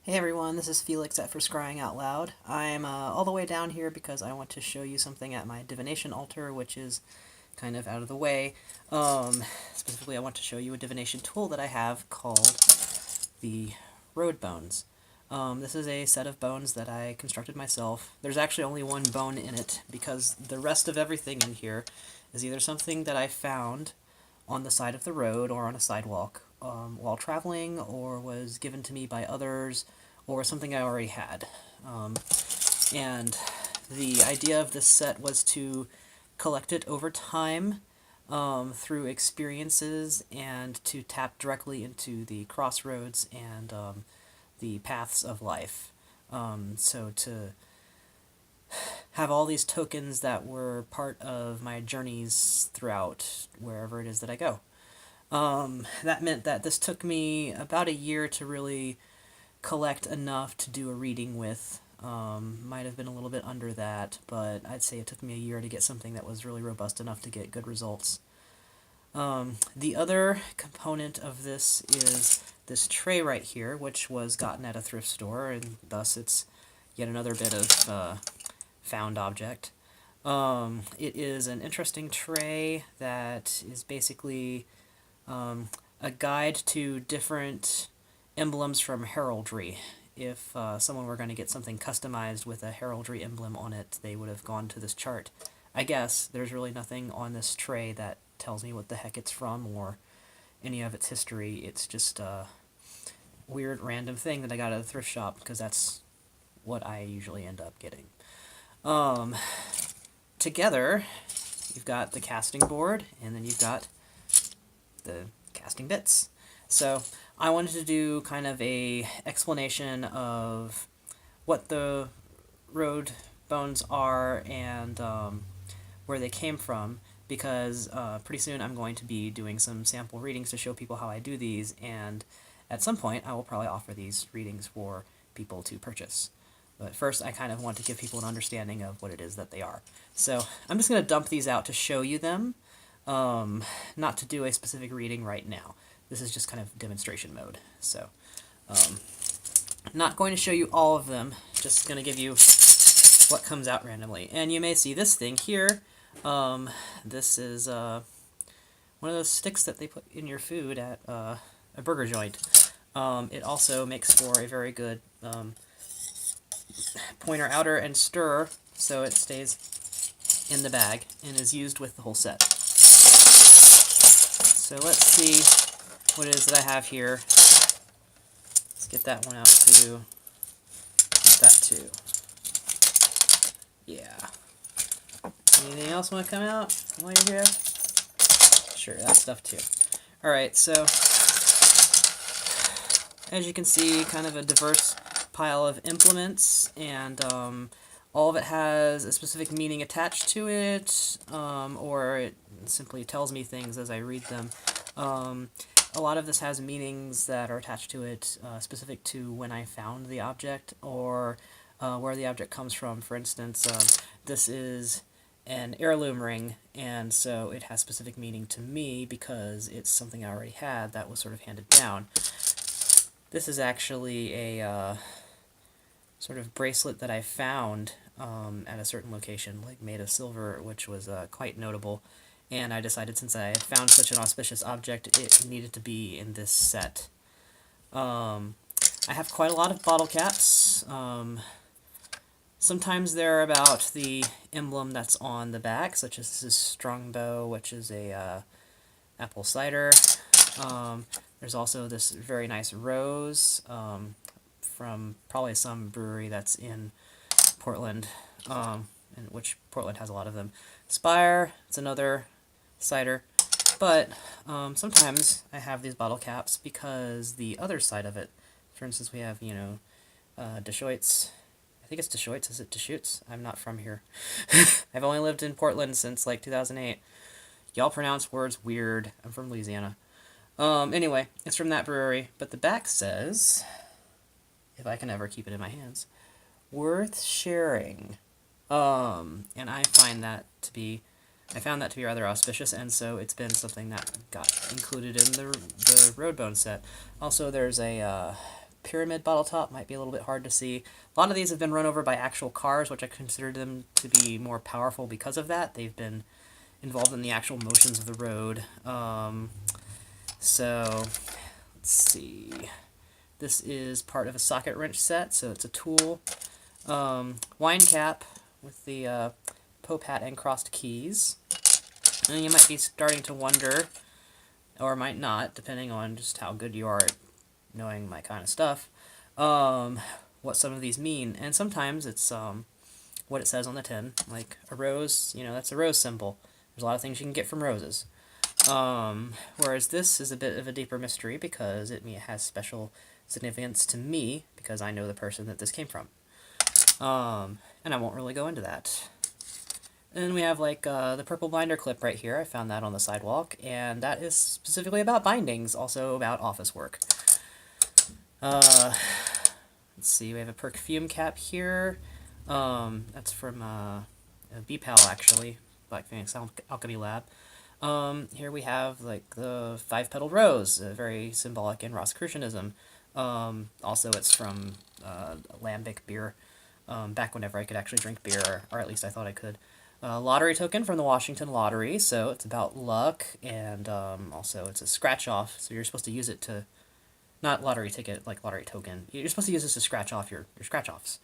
Hey everyone, this is Felix at For Scrying Out Loud. I'm all the way down here because I want to show you something at my divination altar, which is kind of out of the way. Specifically, I want to show you a divination tool that I have called the Road Bones. This is a set of bones that I constructed myself. There's actually only one bone in it because the rest of everything in here is either something that I found on the side of the road or on a sidewalk while traveling, or was given to me by others, or something I already had. And the idea of this set was to collect it over time through experiences and to tap directly into the crossroads and the paths of life. So to have all these tokens that were part of my journeys throughout wherever it is that I go. That meant that this took me about a year to really collect enough to do a reading with. Might have been a little bit under that, but I'd say it took me a year to get something that was really robust enough to get good results. The other component of this is this tray right here, which was gotten at a thrift store, and thus it's yet another bit of found object. It is an interesting tray that is basically a guide to different emblems from heraldry. If someone were going to get something customized with a heraldry emblem on it, they would have gone to this chart. I guess there's really nothing on this tray that tells me what the heck it's from or any of its history. It's just a weird random thing that I got at a thrift shop because that's what I usually end up getting. Together, you've got the casting board, and then you've got the casting bits. So I wanted to do kind of a explanation of what the road bones are and where they came from, because pretty soon I'm going to be doing some sample readings to show people how I do these, and at some point I will probably offer these readings for people to purchase. But first, I kind of want to give people an understanding of what it is that they are. So I'm just going to dump these out to show you them, not to do a specific reading right now. This is just kind of demonstration mode. So not going to show you all of them, just going to give you what comes out randomly. And you may see this thing here. This is one of those sticks that they put in your food at a burger joint. It also makes for a very good pointer outer and stir, so it stays in the bag and is used with the whole set. So let's see what it is that I have here. Let's get that one out too. Get that too. Yeah. Anything else want to come out while you're here? Sure, that stuff too. Alright, so as you can see, kind of a diverse pile of implements, and all of it has a specific meaning attached to it, or it simply tells me things as I read them. A lot of this has meanings that are attached to it, specific to when I found the object, or where the object comes from. For instance, this is an heirloom ring, and so it has specific meaning to me because it's something I already had that was sort of handed down. This is actually a sort of bracelet that I found at a certain location, like made of silver, which was quite notable. And I decided, since I had found such an auspicious object, it needed to be in this set. I have quite a lot of bottle caps. Sometimes they're about the emblem that's on the back, such as this Strongbow, which is a apple cider. There's also this very nice rose from probably some brewery that's in Portland, in which Portland has a lot of them. Spire, it's another cider. But sometimes I have these bottle caps because the other side of it, for instance, we have, Deschutes. I think it's Deschutes. Is it Deschutes? I'm not from here. I've only lived in Portland since like 2008. Y'all pronounce words weird. I'm from Louisiana. Anyway, it's from that brewery, but the back says, if I can ever keep it in my hands, worth sharing. And I found that to be rather auspicious, and so it's been something that got included in the Roadbone set. Also, there's a pyramid bottle top might be a little bit hard to see. A lot of these have been run over by actual cars, which I consider them to be more powerful because of that. They've been involved in the actual motions of the road. So, let's see. This is part of a socket wrench set, so it's a tool. Wine cap with the Pope hat and crossed keys. And you might be starting to wonder, or might not, depending on just how good you are at knowing my kind of stuff, what some of these mean. And sometimes it's what it says on the tin, like a rose, that's a rose symbol. There's a lot of things you can get from roses. Whereas this is a bit of a deeper mystery because it has special significance to me because I know the person that this came from. And I won't really go into that. And we have like the purple binder clip right here. I found that on the sidewalk, and that is specifically about bindings, also about office work. Let's see, we have a perfume cap here. That's from BPAL actually, Black Phoenix Alchemy Lab. Here we have like the five-petaled rose, very symbolic in Rosicrucianism. Also, it's from Lambic beer. Back whenever I could actually drink beer, or at least I thought I could. Lottery token from the Washington Lottery, so it's about luck, and also it's a scratch-off, so you're supposed to use it to, not lottery ticket, like lottery token, you're supposed to use this to scratch off your scratch-offs.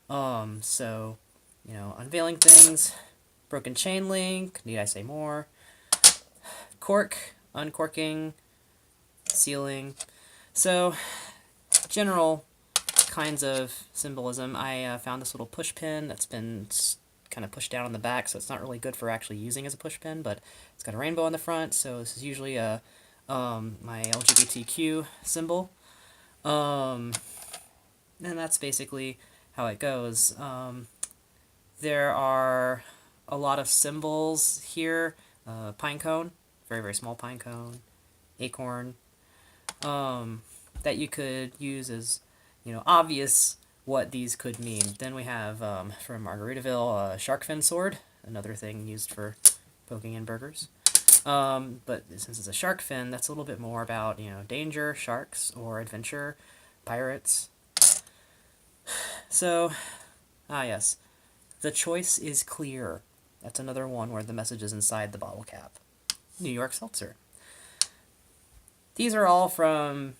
So, unveiling things, broken chain link, need I say more, cork, uncorking, sealing, so, general kinds of symbolism. I found this little push pin that's been kind of pushed down on the back, so it's not really good for actually using as a push pin, but it's got a rainbow on the front, so this is usually my LGBTQ symbol. And that's basically how it goes. There are a lot of symbols here. Pine cone, very, very small pine cone, acorn, that you could use as, obvious what these could mean. Then we have, from Margaritaville, a shark fin sword, another thing used for poking in burgers. But since it's a shark fin, that's a little bit more about, danger, sharks, or adventure, pirates. So, yes. The choice is clear. That's another one where the message is inside the bottle cap. New York Seltzer. These are all from,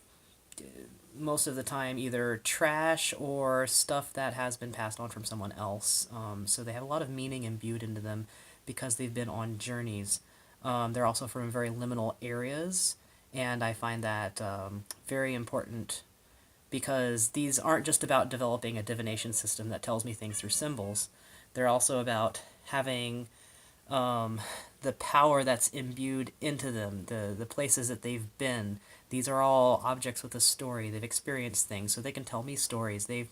most of the time, either trash or stuff that has been passed on from someone else. So they have a lot of meaning imbued into them because they've been on journeys. They're also from very liminal areas, and I find that very important because these aren't just about developing a divination system that tells me things through symbols. They're also about having the power that's imbued into them, the places that they've been. These are all objects with a story. They've experienced things, so they can tell me stories. They've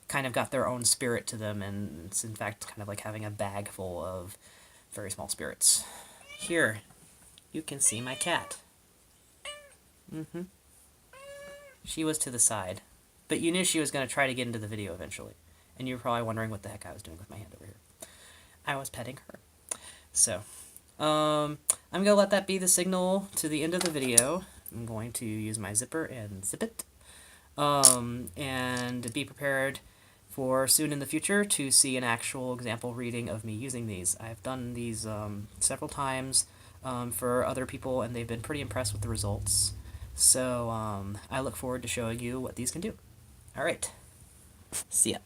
kind of got their own spirit to them, and it's in fact kind of like having a bag full of very small spirits. Here, you can see my cat. She was to the side, but you knew she was going to try to get into the video eventually, and you were probably wondering what the heck I was doing with my hand over here. I was petting her. So, I'm going to let that be the signal to the end of the video. I'm going to use my zipper and zip it, and be prepared for soon in the future to see an actual example reading of me using these. I've done these several times for other people, and they've been pretty impressed with the results. So I look forward to showing you what these can do. Alright, see ya.